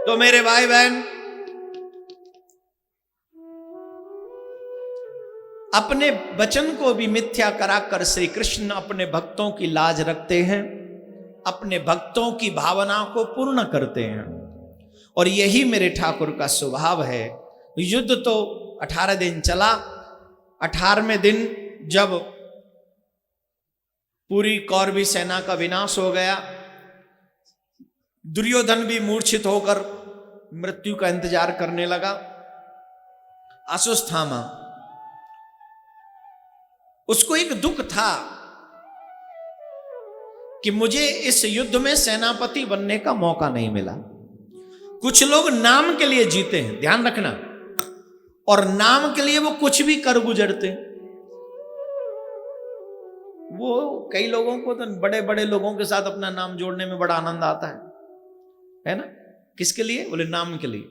तो मेरे भाई बहन, अपने वचन को भी मिथ्या कराकर श्री कृष्ण अपने भक्तों की लाज रखते हैं, अपने भक्तों की भावना को पूर्ण करते हैं। और यही मेरे ठाकुर का स्वभाव है। युद्ध तो 18 दिन चला। 18वें दिन जब पूरी कौरवी सेना का विनाश हो गया, दुर्योधन भी मूर्छित होकर मृत्यु का इंतजार करने लगा। अश्वत्थामा, उसको एक दुख था कि मुझे इस युद्ध में सेनापति बनने का मौका नहीं मिला। कुछ लोग नाम के लिए जीते हैं, ध्यान रखना, और नाम के लिए वो कुछ भी कर गुजरते हैं। वो कई लोगों को तो बड़े बड़े लोगों के साथ अपना नाम जोड़ने में बड़ा आनंद आता है ना? किसके लिए? बोले नाम के लिए।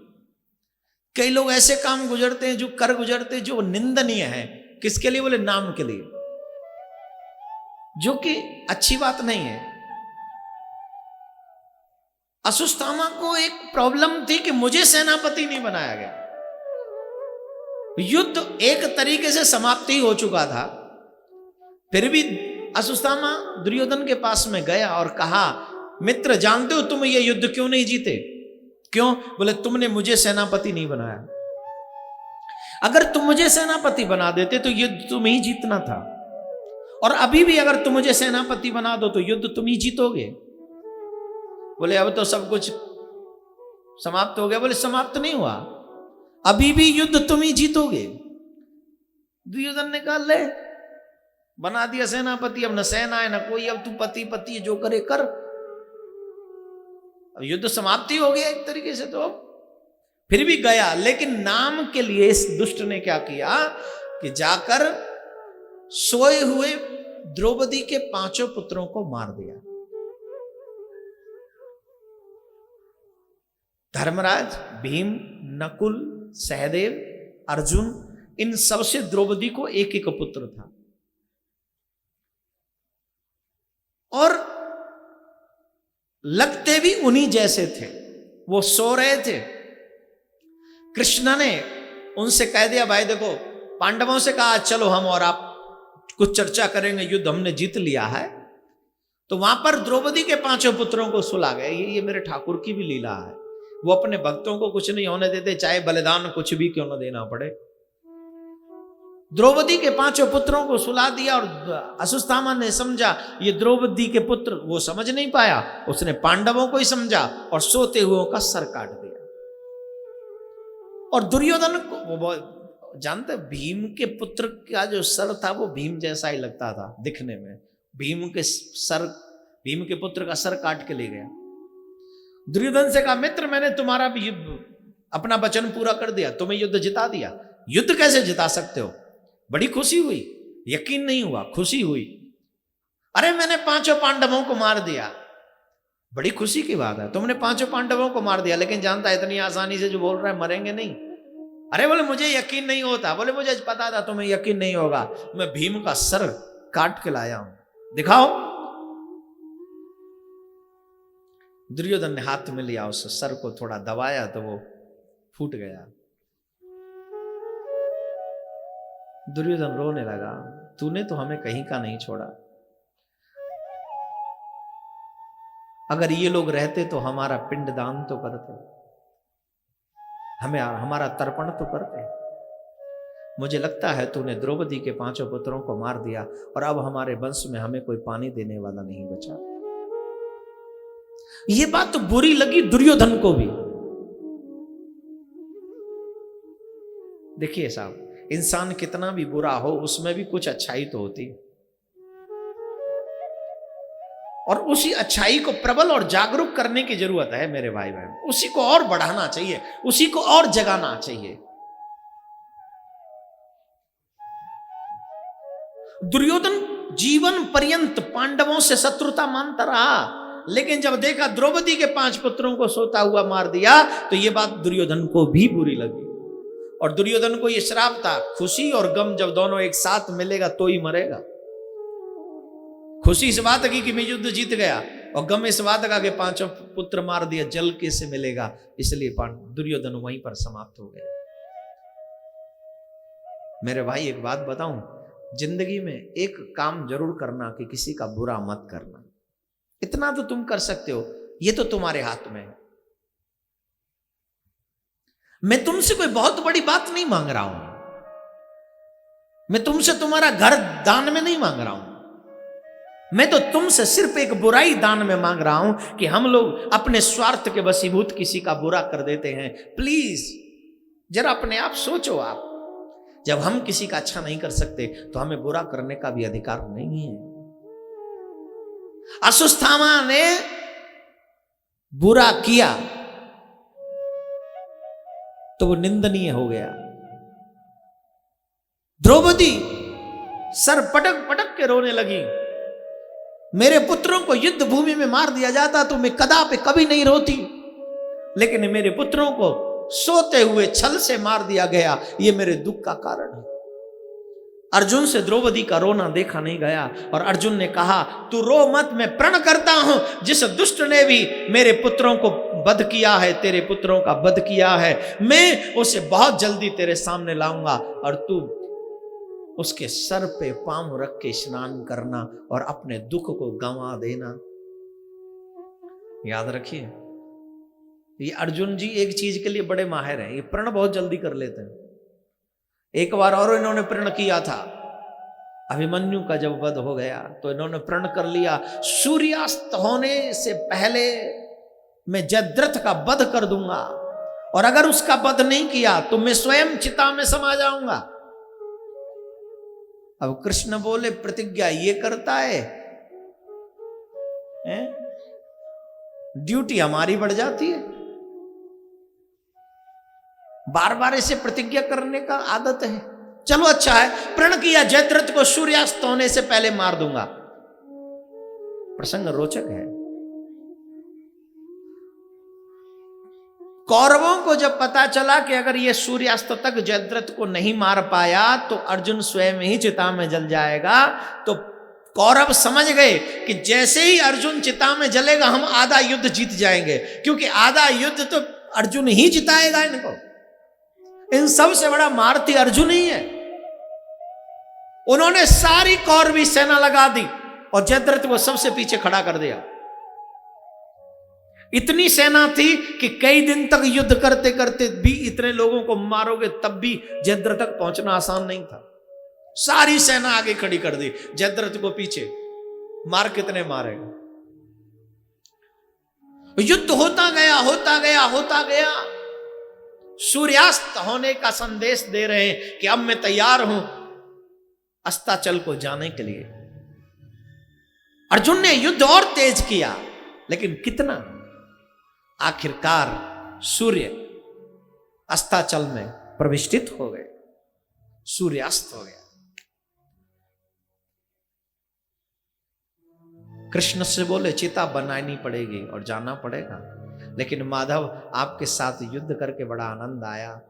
कई लोग ऐसे काम गुजरते हैं, जो कर गुजरते हैं, जो निंदनीय है। किसके लिए? बोले नाम के लिए, जो कि अच्छी बात नहीं है। अश्वत्थामा को एक प्रॉब्लम थी कि मुझे सेनापति नहीं बनाया गया। युद्ध एक तरीके से समाप्ति हो चुका था, फिर भी अश्वत्थामा दुर्योधन के पास में गया और कहा, मित्र जानते हो तुम ये युद्ध क्यों नहीं जीते? क्यों? बोले तुमने मुझे सेनापति नहीं बनाया। अगर तुम मुझे सेनापति बना देते तो युद्ध तुम ही जीतना था, और अभी भी अगर तुम मुझे सेनापति बना दो तो युद्ध तुम ही जीतोगे। बोले अब तो सब कुछ समाप्त हो गया। बोले समाप्त नहीं हुआ, अभी भी युद्ध तुम ही जीतोगे। दुर्योधन ने कहा ले बना दिया सेनापति, अब न सेना है न कोई, अब तू पति पति जो करे कर। अब युद्ध समाप्ति हो गया एक तरीके से। तो फिर भी गया, लेकिन नाम के लिए इस दुष्ट ने क्या किया कि जाकर सोए हुए द्रौपदी के 5 पुत्रों को मार दिया। धर्मराज, भीम, नकुल, सहदेव, अर्जुन, इन सबसे द्रौपदी को एक एक पुत्र था। और लगते भी उन्हीं जैसे थे। वो सो रहे थे, कृष्ण ने उनसे कह दिया, भाई देखो, पांडवों से कहा चलो हम और आप कुछ चर्चा करेंगे, युद्ध हमने जीत लिया है। तो वहां पर द्रौपदी के 5 पुत्रों को सुला गए। ये मेरे ठाकुर की भी लीला है। वो अपने भक्तों को कुछ नहीं होने देते, चाहे बलिदान कुछ भी क्यों न देना पड़े। द्रौपदी के 5 पुत्रों को सुला दिया, और अश्वत्थामा ने समझा ये द्रौपदी के पुत्र, वो समझ नहीं पाया, उसने पांडवों को ही समझा और सोते हुओं का सर काट दिया। और दुर्योधन को वो जानते, भीम के पुत्र का जो सर था वो भीम जैसा ही लगता था दिखने में। भीम के पुत्र का सर काट के ले गया। दुर्योधन से कहा, मित्र मैंने तुम्हारा भी अपना वचन पूरा कर दिया, तुम्हें युद्ध जिता दिया। युद्ध कैसे जिता सकते हो? बड़ी खुशी हुई, यकीन नहीं हुआ, खुशी हुई। अरे मैंने 5 पांडवों को मार दिया। बड़ी खुशी की बात है, तुमने 5 पांडवों को मार दिया, लेकिन जानता है इतनी आसानी से जो बोल रहा है मरेंगे नहीं। अरे बोले मुझे यकीन नहीं होता। बोले मुझे पता था तुम्हें यकीन नहीं होगा, मैं भीम का सर काट के लाया हूं, दिखाओ। दुर्योधन ने हाथ में लिया, उस सर को थोड़ा दबाया तो वो फूट गया। दुर्योधन रोने लगा, तूने तो हमें कहीं का नहीं छोड़ा। अगर ये लोग रहते तो हमारा पिंडदान तो करते, हमें हमारा तर्पण तो करते। मुझे लगता है तूने द्रौपदी के 5 पुत्रों को मार दिया, और अब हमारे वंश में हमें कोई पानी देने वाला नहीं बचा। ये बात तो बुरी लगी दुर्योधन को भी। देखिए साहब, इंसान कितना भी बुरा हो उसमें भी कुछ अच्छाई तो होती है, और उसी अच्छाई को प्रबल और जागरूक करने की जरूरत है मेरे भाई बहन। उसी को और बढ़ाना चाहिए, उसी को और जगाना चाहिए। दुर्योधन जीवन पर्यंत पांडवों से शत्रुता मानता रहा, लेकिन जब देखा द्रौपदी के 5 पुत्रों को सोता हुआ मार दिया तो यह बात दुर्योधन को भी बुरी लगी। और दुर्योधन को यह श्राप था, खुशी और गम जब दोनों एक साथ मिलेगा तो ही मरेगा। खुशी इस बात की कि मैं युद्ध जीत गया, और गम इस बात का कि 5 पुत्र मार दिया, जल कैसे मिलेगा, इसलिए दुर्योधन वहीं पर समाप्त हो गया। मेरे भाई एक बात बताऊं, जिंदगी में एक काम जरूर करना कि किसी का बुरा मत करना। इतना तो तुम कर सकते हो, ये तो तुम्हारे हाथ में है। मैं तुमसे कोई बहुत बड़ी बात नहीं मांग रहा हूं, मैं तुमसे तुम्हारा घर दान में नहीं मांग रहा हूं, मैं तो तुमसे सिर्फ एक बुराई दान में मांग रहा हूं कि हम लोग अपने स्वार्थ के वशीभूत किसी का बुरा कर देते हैं। प्लीज जरा अपने आप सोचो, आप जब हम किसी का अच्छा नहीं कर सकते तो हमें बुरा करने का भी अधिकार नहीं है। अश्वत्थामा ने बुरा किया तो वो निंदनीय हो गया। द्रौपदी सर पटक पटक के रोने लगी, मेरे पुत्रों को युद्ध भूमि में मार दिया जाता तो मैं कदापि कभी नहीं रोती, लेकिन मेरे पुत्रों को सोते हुए छल से मार दिया गया, ये मेरे दुख का कारण है। अर्जुन से द्रौपदी का रोना देखा नहीं गया और अर्जुन ने कहा, तू रो मत, मैं प्रण करता हूं जिस दुष्ट ने भी मेरे पुत्रों को वध किया है, तेरे पुत्रों का वध किया है, मैं उसे बहुत जल्दी तेरे सामने लाऊंगा और तू उसके सर पे पांव रख के स्नान करना और अपने दुख को गंवा देना। याद रखिए, ये अर्जुन जी एक चीज के लिए बड़े माहिर हैं, ये प्रण बहुत जल्दी कर लेते हैं। एक बार और इन्होंने प्रण किया था, अभिमन्यु का जब वध हो गया तो इन्होंने प्रण कर लिया, सूर्यास्त होने से पहले मैं जयद्रथ का वध कर दूंगा और अगर उसका वध नहीं किया तो मैं स्वयं चिता में समा जाऊंगा। अब कृष्ण बोले, प्रतिज्ञा ये करता है? ड्यूटी हमारी बढ़ जाती है, बार बार इसे प्रतिज्ञा करने का आदत है। चलो अच्छा है, प्रण किया जयद्रथ को सूर्यास्त होने से पहले मार दूंगा। प्रसंग रोचक है। कौरवों को जब पता चला कि अगर ये सूर्यास्त तक जयद्रथ को नहीं मार पाया तो अर्जुन स्वयं ही चिता में जल जाएगा, तो कौरव समझ गए कि जैसे ही अर्जुन चिता में जलेगा हम आधा युद्ध जीत जाएंगे, क्योंकि आधा युद्ध तो अर्जुन ही जिताएगा इनको। इन सब से बड़ा मारती अर्जुन ही है। उन्होंने सारी कौरवी सेना लगा दी और जयद्रथ को सबसे पीछे खड़ा कर दिया। इतनी सेना थी कि कई दिन तक युद्ध करते करते भी इतने लोगों को मारोगे तब भी जयद्रथ तक पहुंचना आसान नहीं था। सारी सेना आगे खड़ी कर दी, जयद्रथ को पीछे। मार कितने मारेगा? युद्ध होता गया होता गया होता गया। सूर्यास्त होने का संदेश दे रहे हैं कि अब मैं तैयार हूं अस्ताचल को जाने के लिए। अर्जुन ने युद्ध और तेज किया, लेकिन कितना? आखिरकार सूर्य अस्ताचल में प्रविष्टित हो गए, सूर्यास्त हो गया। कृष्ण से बोले, चिता बनानी पड़ेगी और जाना पड़ेगा, लेकिन माधव आपके साथ युद्ध करके बड़ा आनंद आया,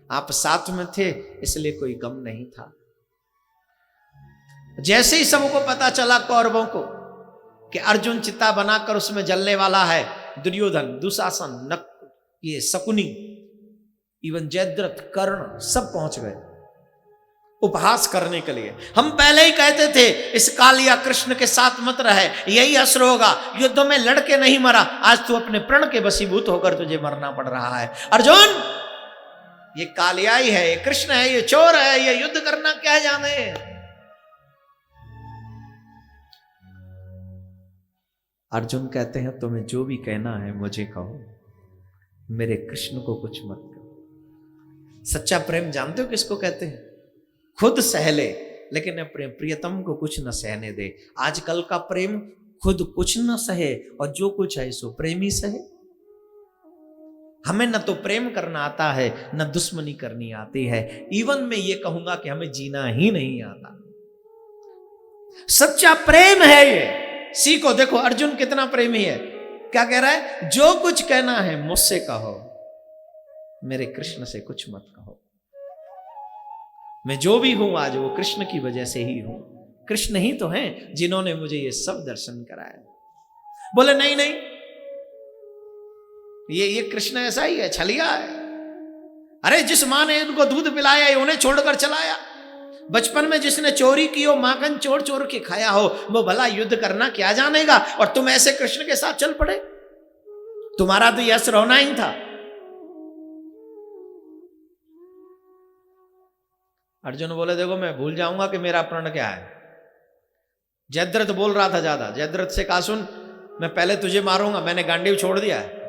आप साथ में थे इसलिए कोई गम नहीं था। जैसे ही सबको पता चला कौरवों को कि अर्जुन चिता बनाकर उसमें जलने वाला है, दुर्योधन, दुशासन, नक, ये शकुनी, इवन जयद्रथ, कर्ण सब पहुंच गए उपहास करने के लिए। हम पहले ही कहते थे इस कालिया कृष्ण के साथ मत रहे, यही असर होगा। युद्ध में लड़के नहीं मरा, आज तू अपने प्रण के वशीभूत होकर तुझे मरना पड़ रहा है। अर्जुन, ये कालिया ही है, ये कृष्ण है, ये चोर है, ये युद्ध करना क्या जाने। अर्जुन कहते हैं तुम्हें जो भी कहना है मुझे कहो, मेरे कृष्ण को कुछ मत कहो। सच्चा प्रेम जानते हो किसको कहते हैं? खुद सहले लेकिन अपने प्रियतम को कुछ न सहने दे। आजकल का प्रेम खुद कुछ न सहे और जो कुछ है सो प्रेमी सहे। हमें न तो प्रेम करना आता है न दुश्मनी करनी आती है। इवन मैं ये कहूंगा कि हमें जीना ही नहीं आता। सच्चा प्रेम है ये, सीखो। देखो अर्जुन कितना प्रेमी है, क्या कह रहा है? जो कुछ कहना है मुझसे कहो, मेरे कृष्ण से कुछ मत कहो। मैं जो भी हूं आज वो कृष्ण की वजह से ही हूं। कृष्ण ही तो हैं जिन्होंने मुझे ये सब दर्शन कराया। बोले नहीं नहीं, ये कृष्ण ऐसा ही है, छलिया है। अरे जिस माँ ने इनको दूध पिलाया ये उन्हें छोड़कर चलाया। बचपन में जिसने चोरी की हो, माखन चोर चोर के खाया हो, वो भला युद्ध करना क्या जानेगा, और तुम ऐसे कृष्ण के साथ चल पड़े। तुम्हारा तो यश रोना ही था। अर्जुन बोले देखो मैं भूल जाऊंगा कि मेरा प्रण क्या है। जयद्रथ बोल रहा था ज्यादा। जयद्रथ से कहा सुन, मैं पहले तुझे मारूंगा, मैंने गांडीव छोड़ दिया है,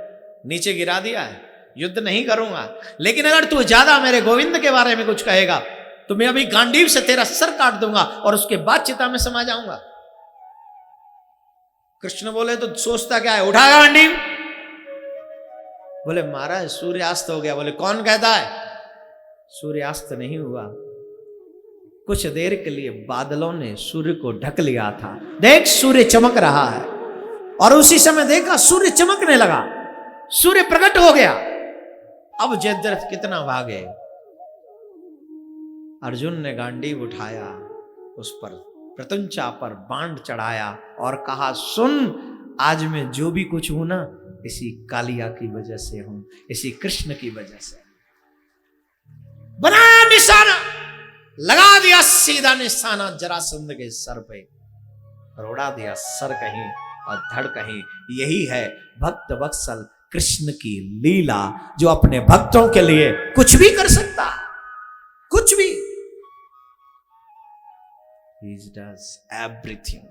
नीचे गिरा दिया है, युद्ध नहीं करूंगा, लेकिन अगर तू ज्यादा मेरे गोविंद के बारे में कुछ कहेगा तो मैं अभी गांडीव से तेरा सर काट दूंगा और उसके बाद चिता में समा जाऊंगा। कृष्ण बोले तो सोचता क्या है, उठा गांडीव। बोले महाराज सूर्यास्त हो गया। बोले कौन कहता है, सूर्यास्त नहीं हुआ, कुछ देर के लिए बादलों ने सूर्य को ढक लिया था। देख सूर्य चमक रहा है। और उसी समय देखा सूर्य चमकने लगा, सूर्य प्रकट हो गया। अब जयद्रथ कितना भागे। अर्जुन ने गांडीव उठाया, उस पर प्रत्यंचा पर बाण चढ़ाया और कहा सुन, आज मैं जो भी कुछ हूं ना, इसी कालिया की वजह से हूं, इसी कृष्ण की वजह से। बना निशाना, लगा दिया सीधा निशाना जरासंध के सर पे, रोड़ा दिया सर कहीं और धड़ कहीं। यही है भक्त वत्सल कृष्ण की लीला, जो अपने भक्तों के लिए कुछ भी कर सकता, कुछ भी। He does everything,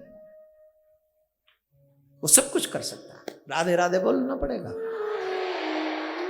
वो सब कुछ कर सकता है। राधे राधे बोलना पड़ेगा।